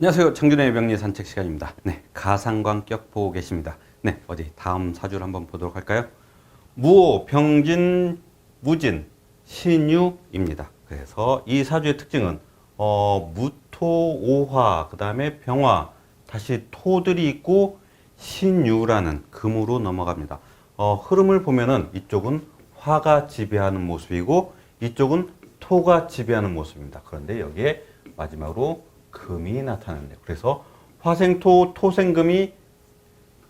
안녕하세요. 청준의 명리 산책 시간입니다. 네, 가상관격 보고 계십니다. 네, 어디 다음 사주를 한번 보도록 할까요? 무오, 병진, 무진, 신유입니다. 그래서 이 사주의 특징은 무토오화, 그 다음에 병화, 다시 토들이 있고 신유라는 금으로 넘어갑니다. 흐름을 보면은 이쪽은 화가 지배하는 모습이고 이쪽은 토가 지배하는 모습입니다. 그런데 여기에 마지막으로 금이 나타난대요. 그래서 화생토, 토생금이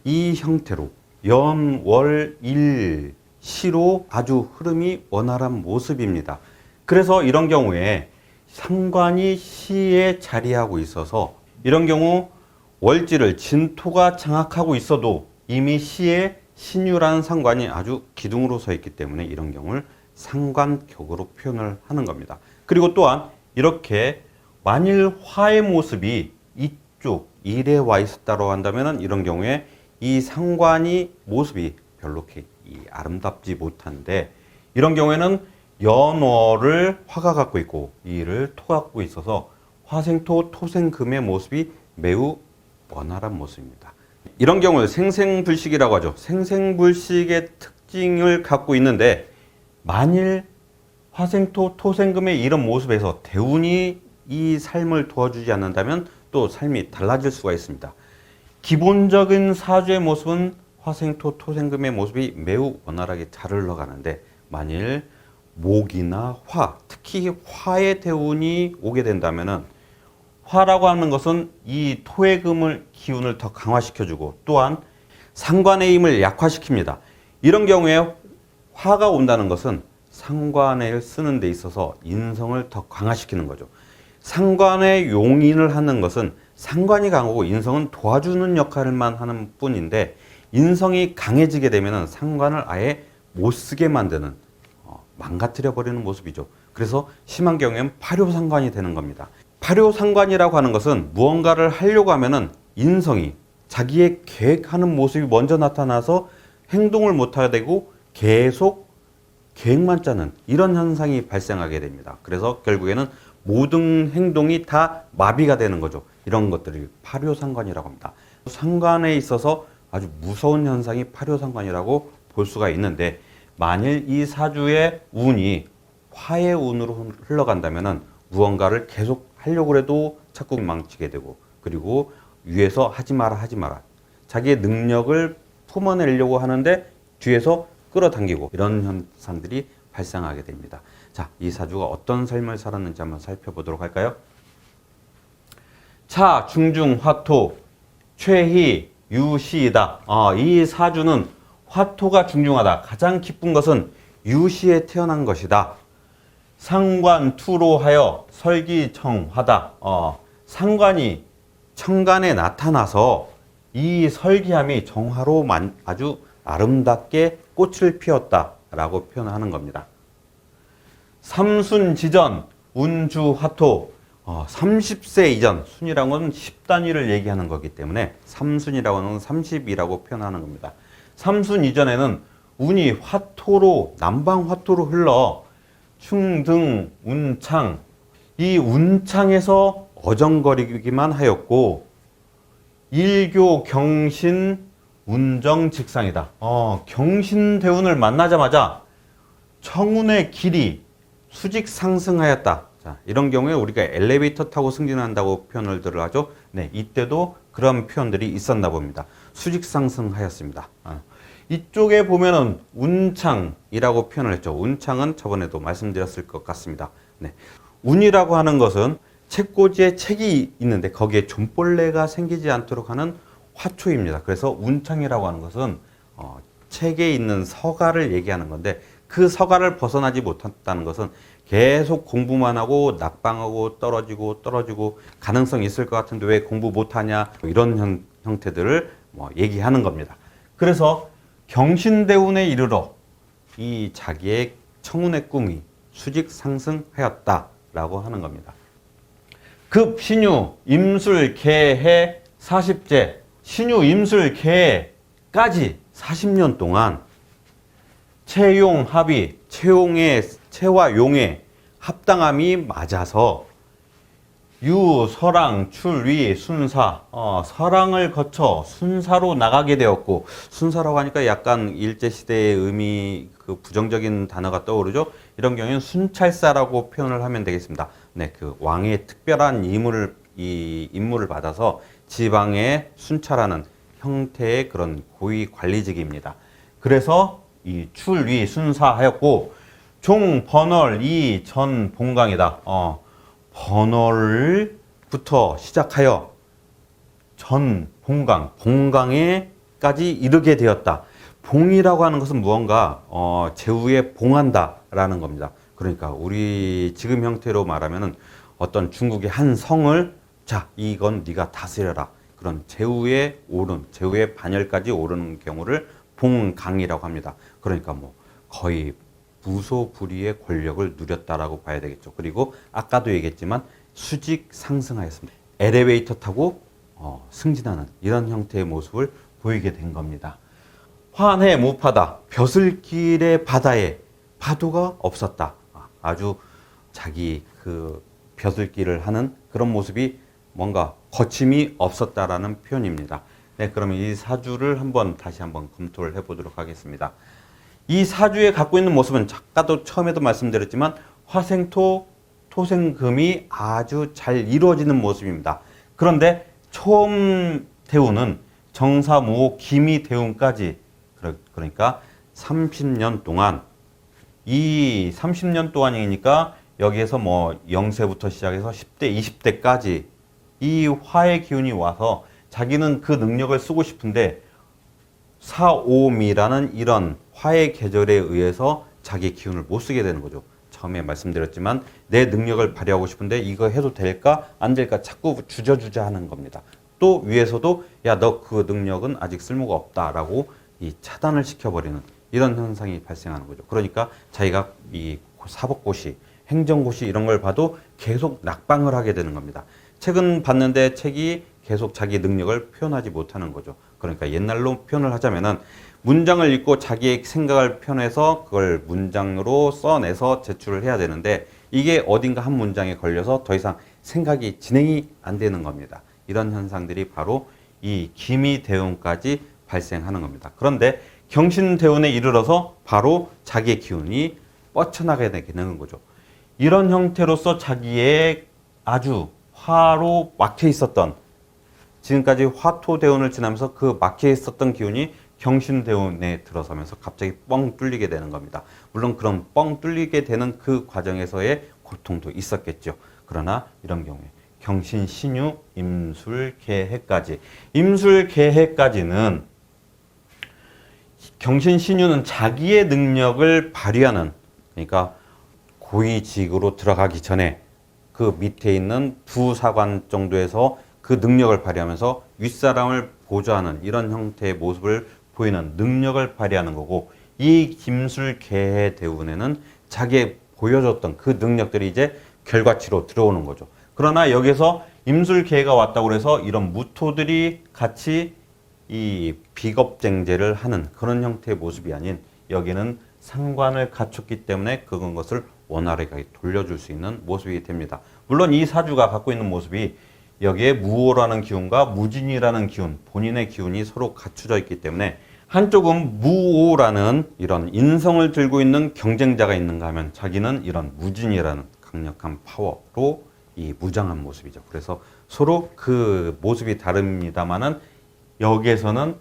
이 형태로 연, 월, 일, 시로 아주 흐름이 원활한 모습입니다. 그래서 이런 경우에 상관이 시에 자리하고 있어서 이런 경우 월지를 진토가 장악하고 있어도 이미 시에 신유라는 상관이 아주 기둥으로 서 있기 때문에 이런 경우를 상관격으로 표현을 하는 겁니다. 그리고 또한 이렇게 만일 화의 모습이 이쪽 일에 와 있었다고 한다면 이런 경우에 이 상관이 모습이 별로 이렇게 아름답지 못한데 이런 경우에는 연월을 화가 갖고 있고 이를 토가 갖고 있어서 화생토 토생금의 모습이 매우 원활한 모습입니다. 이런 경우를 생생불식이라고 하죠. 생생불식의 특징을 갖고 있는데 만일 화생토 토생금의 이런 모습에서 대운이 이 삶을 도와주지 않는다면 또 삶이 달라질 수가 있습니다. 기본적인 사주의 모습은 화생토 토생금의 모습이 매우 원활하게 잘 흘러가는데 만일 목이나 화, 특히 화의 대운이 오게 된다면은 화라고 하는 것은 이 토의 금을 기운을 더 강화시켜주고 또한 상관의 힘을 약화시킵니다. 이런 경우에 화가 온다는 것은 상관을 쓰는 데 있어서 인성을 더 강화시키는 거죠. 상관의 용인을 하는 것은 상관이 강하고 인성은 도와주는 역할만 하는 뿐인데 인성이 강해지게 되면 상관을 아예 못 쓰게 만드는 망가뜨려 버리는 모습이죠. 그래서 심한 경우에는 파묘상관이 되는 겁니다. 파묘상관이라고 하는 것은 무언가를 하려고 하면은 인성이 자기의 계획하는 모습이 먼저 나타나서 행동을 못하게 되고 계속 계획만 짜는 이런 현상이 발생하게 됩니다. 그래서 결국에는 모든 행동이 다 마비가 되는 거죠. 이런 것들이 파묘상관이라고 합니다. 상관에 있어서 아주 무서운 현상이 파묘상관이라고 볼 수가 있는데 만일 이 사주의 운이 화의 운으로 흘러간다면 무언가를 계속 하려고 해도 자꾸 망치게 되고 그리고 위에서 하지 마라 자기의 능력을 품어내려고 하는데 뒤에서 끌어당기고 이런 현상들이 발생하게 됩니다. 자, 이 사주가 어떤 삶을 살았는지 한번 살펴보도록 할까요? 차, 중중, 화토, 최희, 유시이다. 이 사주는 화토가 중중하다. 가장 기쁜 것은 유시에 태어난 것이다. 상관, 투로 하여 설기청하다. 상관이 청간에 나타나서 이 설기함이 정화로 아주 아름답게 꽃을 피웠다라고 표현하는 겁니다. 삼순지전, 운주화토, 30세 이전, 순이라는 건 10단위를 얘기하는 거기 때문에 삼순이라고 하는 건 30이라고 표현하는 겁니다. 삼순 이전에는 운이 화토로, 남방화토로 흘러 충등, 운창, 이 운창에서 어정거리기만 하였고 일교, 경신, 운정직상이다. 경신대운을 만나자마자 청운의 길이 수직 상승하였다. 자, 이런 경우에 우리가 엘리베이터 타고 승진한다고 표현을 하죠. 네, 이때도 그런 표현들이 있었나 봅니다. 수직 상승하였습니다. 이쪽에 보면은 운창이라고 표현을 했죠. 운창은 저번에도 말씀드렸을 것 같습니다. 네. 운이라고 하는 것은 책꽂이에 책이 있는데 거기에 좀벌레가 생기지 않도록 하는 화초입니다. 그래서 운창이라고 하는 것은 책에 있는 서가를 얘기하는 건데 그 서가를 벗어나지 못한다는 것은 계속 공부만 하고 낙방하고 떨어지고 가능성이 있을 것 같은데 왜 공부 못하냐 이런 형태들을 얘기하는 겁니다. 그래서 경신대운에 이르러 이 자기의 청운의 꿈이 수직 상승하였다라고 하는 겁니다. 급, 신유, 임술, 개해, 40제, 신유, 임술, 개해까지 40년 동안 채용, 합의, 채와 용의 합당함이 맞아서 유, 서랑, 출, 위, 순사. 서랑을 거쳐 순사로 나가게 되었고, 순사라고 하니까 약간 일제시대의 의미, 그 부정적인 단어가 떠오르죠? 이런 경우에는 순찰사라고 표현을 하면 되겠습니다. 네, 그 왕의 특별한 임무를 받아서 지방에 순찰하는 형태의 그런 고위 관리직입니다. 그래서 이 출, 위, 순사하였고, 종, 번월, 이, 전, 봉강이다. 번월부터 시작하여 전, 봉강에까지 이르게 되었다. 봉이라고 하는 것은 무언가 제후에 봉한다 라는 겁니다. 그러니까 우리 지금 형태로 말하면은 어떤 중국의 한 성을 자, 이건 네가 다스려라. 그런 제후에 오른, 제후의 반열까지 오르는 경우를 봉강이라고 합니다. 그러니까 뭐 거의 무소불위의 권력을 누렸다라고 봐야 되겠죠. 그리고 아까도 얘기했지만 수직 상승하였습니다. 엘리베이터 타고 승진하는 이런 형태의 모습을 보이게 된 겁니다. 환해 무파다. 벼슬길의 바다에 파도가 없었다. 아주 자기 그 벼슬길을 하는 그런 모습이 뭔가 거침이 없었다라는 표현입니다. 네, 그러면 이 사주를 다시 한번 검토를 해보도록 하겠습니다. 이 사주에 갖고 있는 모습은 아까도 처음에도 말씀드렸지만 화생토, 토생금이 아주 잘 이루어지는 모습입니다. 그런데 초음 대운은 정사무호 기미대운까지 그러니까 30년 동안 이 30년 동안이니까 여기에서 뭐 0세부터 시작해서 10대, 20대까지 이 화의 기운이 와서 자기는 그 능력을 쓰고 싶은데 사오미라는 이런 화의 계절에 의해서 자기 기운을 못 쓰게 되는 거죠. 처음에 말씀드렸지만 내 능력을 발휘하고 싶은데 이거 해도 될까 안 될까 자꾸 주저주저 하는 겁니다. 또 위에서도 야, 너 그 능력은 아직 쓸모가 없다라고 이 차단을 시켜버리는 이런 현상이 발생하는 거죠. 그러니까 자기가 이 사법고시, 행정고시 이런 걸 봐도 계속 낙방을 하게 되는 겁니다. 책은 봤는데 책이 계속 자기 능력을 표현하지 못하는 거죠. 그러니까 옛날로 표현을 하자면은 문장을 읽고 자기의 생각을 표현해서 그걸 문장으로 써내서 제출을 해야 되는데 이게 어딘가 한 문장에 걸려서 더 이상 생각이 진행이 안 되는 겁니다. 이런 현상들이 바로 이 기미대운까지 발생하는 겁니다. 그런데 경신대운에 이르러서 바로 자기의 기운이 뻗쳐나가게 되는 거죠. 이런 형태로서 자기의 아주 화로 막혀 있었던 지금까지 화토대운을 지나면서 그 막혀 있었던 기운이 경신대운에 들어서면서 갑자기 뻥 뚫리게 되는 겁니다. 물론 그런 뻥 뚫리게 되는 그 과정에서의 고통도 있었겠죠. 그러나 이런 경우에 경신, 신유, 임술, 개해까지 임술, 개해까지는 경신, 신유는 자기의 능력을 발휘하는 그러니까 고위직으로 들어가기 전에 그 밑에 있는 부사관 정도에서 그 능력을 발휘하면서 윗사람을 보조하는 이런 형태의 모습을 보이는 능력을 발휘하는 거고 이 김술개해 대운에는 자기의 보여줬던 그 능력들이 이제 결과치로 들어오는 거죠. 그러나 여기서 임술개해가 왔다고 해서 이런 무토들이 같이 이 비겁쟁제를 하는 그런 형태의 모습이 아닌 여기는 상관을 갖췄기 때문에 그것을 원활하게 돌려줄 수 있는 모습이 됩니다. 물론 이 사주가 갖고 있는 모습이 여기에 무호라는 기운과 무진이라는 기운, 본인의 기운이 서로 갖춰져 있기 때문에 한쪽은 무호라는 이런 인성을 들고 있는 경쟁자가 있는가 하면 자기는 이런 무진이라는 강력한 파워로 이 무장한 모습이죠. 그래서 서로 그 모습이 다릅니다만은 여기에서는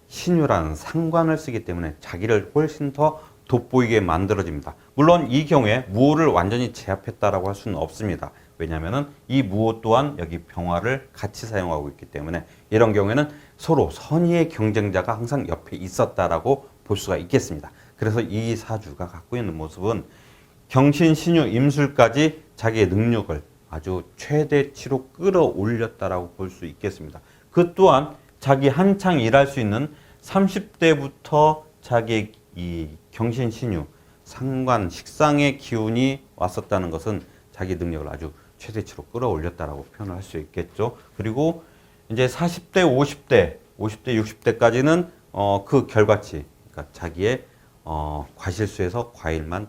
신유라는 상관을 쓰기 때문에 자기를 훨씬 더 돋보이게 만들어집니다. 물론 이 경우에 무호를 완전히 제압했다라고 할 수는 없습니다. 왜냐하면 이 무호 또한 여기 병화를 같이 사용하고 있기 때문에 이런 경우에는 서로 선의의 경쟁자가 항상 옆에 있었다라고 볼 수가 있겠습니다. 그래서 이 사주가 갖고 있는 모습은 경신, 신유, 임술까지 자기의 능력을 아주 최대치로 끌어올렸다라고 볼 수 있겠습니다. 그 또한 자기 한창 일할 수 있는 30대부터 자기의 이 경신, 신유, 상관, 식상의 기운이 왔었다는 것은 자기 능력을 아주 최대치로 끌어올렸다라고 표현을 할 수 있겠죠. 그리고 이제 40대, 50대, 60대까지는 그 결과치, 그러니까 자기의 과실수에서 과일만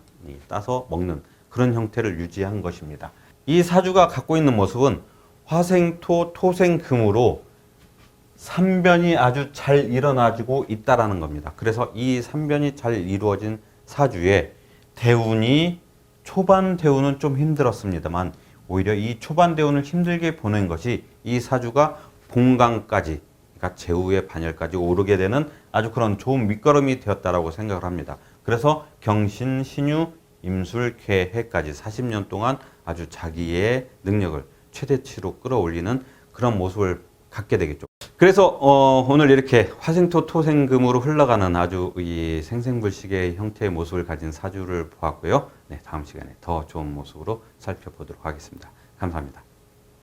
따서 먹는 그런 형태를 유지한 것입니다. 이 사주가 갖고 있는 모습은 화생토, 토생금으로 삼변이 아주 잘 일어나지고 있다라는 겁니다. 그래서 이 삼변이 잘 이루어진 사주에 대운이 초반 대운은 좀 힘들었습니다만 오히려 이 초반 대운을 힘들게 보낸 것이 이 사주가 본강까지, 그러니까 제후의 반열까지 오르게 되는 아주 그런 좋은 밑거름이 되었다라고 생각을 합니다. 그래서 경신, 신유, 임술, 개, 해까지 40년 동안 아주 자기의 능력을 최대치로 끌어올리는 그런 모습을 갖게 되겠죠. 그래서 오늘 이렇게 화생토 토생금으로 흘러가는 아주 이 생생불식의 형태의 모습을 가진 사주를 보았고요. 네, 다음 시간에 더 좋은 모습으로 살펴보도록 하겠습니다. 감사합니다.